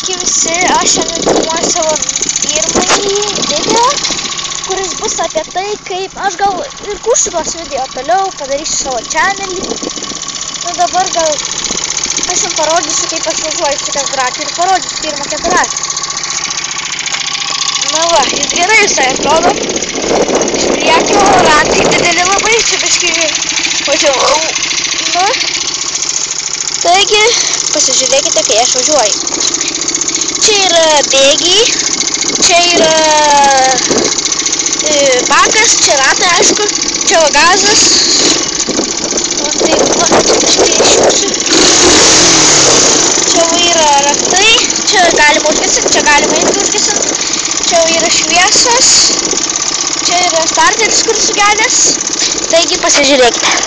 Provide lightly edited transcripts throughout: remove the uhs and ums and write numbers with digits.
Sveiki visi, aš šiandien filmuoju savo pirmąjį video, kuris bus apie tai, kaip aš gal ir kursiu tuos video toliau, padarysiu savo channelį. Nu dabar gal aš jums parodysiu, kaip aš važiuoju su keturratiu ir parodysiu pirmą keturratį. Na va, jis gerai visai atrodo. Iš priekio ratai dideli labai, čia biškį važiavau. Na, taigi, pasižiūrėkite, kai aš važiuoju. Čia yra bėgiai, čia yra bakas, čia ratai, aišku, čia va gazas. O tai va, biškį išjungsiu. Čia va yra raktai, čia galima užgesinti, čia galima irgi užgesinti. Čia yra šviesos, čia yra starteris, kur sugedęs, taigi pasižiūrėkite.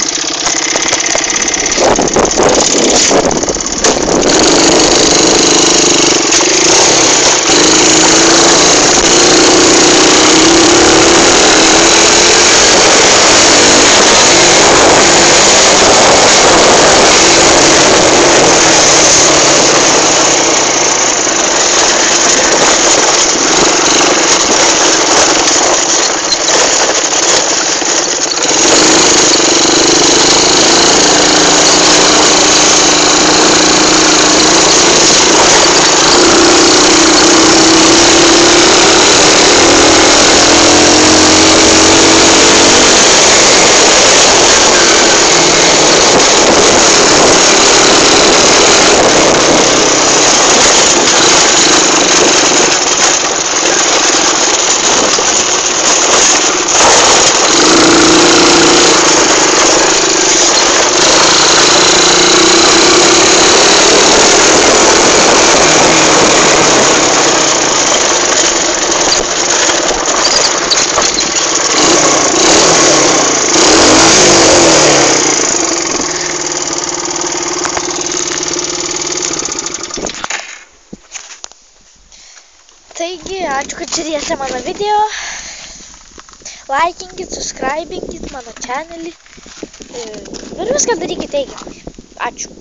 Taigi, ačiū, kad žiūrėjote mano video. Laikinkit, subscribinkit mano channelį. Ir viską darykit teigiamai. Ačiū.